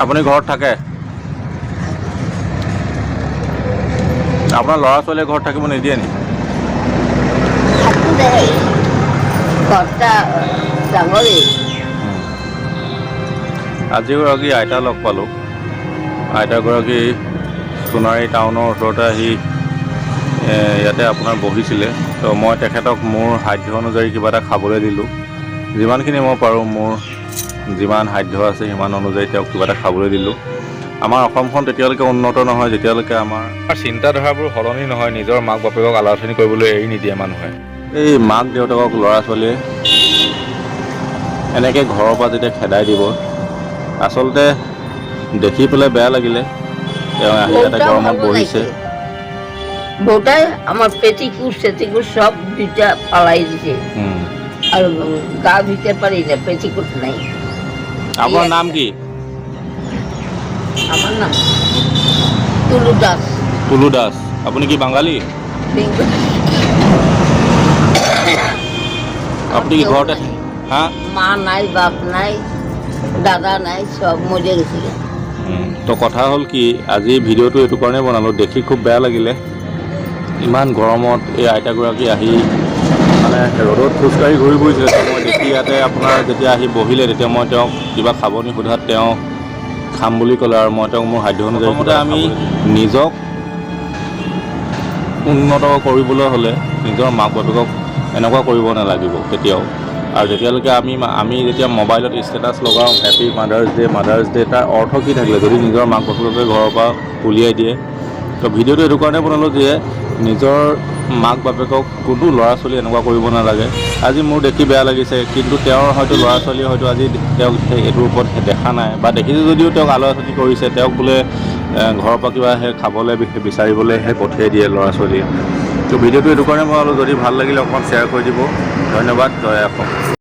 আপুনি ঘৰত থাকে? আপোনাৰ ল'ৰা ছোৱালীয়ে ঘৰত থাকিব নিদিয়ে নি? আজি গৰাকী আইতা লগ পালোঁ। আইতাগৰাকী সোণাৰী টাউনৰ ওচৰতে আহি ইয়াতে আপোনাৰ বহিছিলে। তো মই তেখেতক মোৰ সাধ্য অনুযায়ী কিবা এটা খাবলৈ দিলোঁ। যিমানখিনি মই পাৰোঁ, মোৰ যিমান সাধ্য আছে সিমান অনুযায়ী তেওঁক কিবা এটা খাবলৈ দিলোঁ। আমাৰ অসমখন তেতিয়ালৈকে উন্নত নহয় যেতিয়ালৈকে আমাৰ চিন্তাধাৰাবোৰ সলনি নহয়। নিজৰ মাক বাপেকক আলাহঠনি কৰিবলৈ এৰি নিদিয়ে মানুহে। এই মাক দেউতাকক ল'ৰা ছোৱালীয়ে এনেকৈ ঘৰৰ পৰা যেতিয়া খেদাই দিব, আচলতে দেখি পেলাই বেয়া লাগিলে। তেওঁ আহি ইয়াতে গৰমত বহিছে। বউটাই আমার পেটিকুট সেটিকুট সব দুইটা পালাই দিছে আর গা ভিতরে পারি না, পেটিকুট নাই। আপনার নাম কি? আমার নাম তুলু দাস। তুলু দাস। আপনি কি বাঙালি? আপনি কি ঘরতে? হ্যাঁ, মা নাই, বাপ নাই, দাদা নাই, সব মরে গেছিল। তো কথা হ'ল কি, আজি ভিডিঅ'টো এইটো কাৰণে বনালোঁ, দেখি খুব বেয়া লাগিলে। ইমান গৰমত এই আইতাগৰাকী আহি মানে ৰ'দত খোজকাঢ়ি ঘূৰি ফুৰিছিলে। মই দেখি ইয়াতে আপোনাৰ যেতিয়া আহি বহিলে, তেতিয়া মই তেওঁক কিবা খাব নি সোধাত তেওঁ খাম বুলি ক'লে আৰু মই তেওঁক মোৰ সাধ্য অনুযায়ী মতে আমি নিজক উন্নত কৰিবলৈ হ'লে নিজৰ মাক বাপেকক এনেকুৱা কৰিব নালাগিব কেতিয়াও। আৰু যেতিয়ালৈকে আমি যেতিয়া মোবাইলত ষ্টেটাছ লগাওঁ হেপী মাদাৰ্ছ ডে' তাৰ অৰ্থ কি থাকিলে যদি নিজৰ মাক বাপেকে ঘৰৰ পৰা উলিয়াই দিয়ে। তো ভিডিঅ'টো এইটো কাৰণে বনালোঁ যে নিজৰ মাক বাপেকক কোনো ল'ৰা ছোৱালী এনেকুৱা কৰিব নালাগে। আজি মোৰ দেখি বেয়া লাগিছে, কিন্তু তেওঁৰ হয়তো ল'ৰা ছোৱালীয়ে হয়তো আজি তেওঁক এইটোৰ ওপৰত দেখা নাই বা দেখিছে যদিও তেওঁক আলোচনা কৰিছে। তেওঁক বোলে ঘৰৰ পৰা কিবা খাবলৈ বিচাৰিবলৈহে পঠিয়াই দিয়ে ল'ৰা ছোৱালীয়ে। তো ভিডিঅ'টো এইটো কাৰণে বনালোঁ, যদি ভাল লাগিলে অকণমান শ্বেয়াৰ কৰি দিব। ধন্যবাদ। জয় অসম।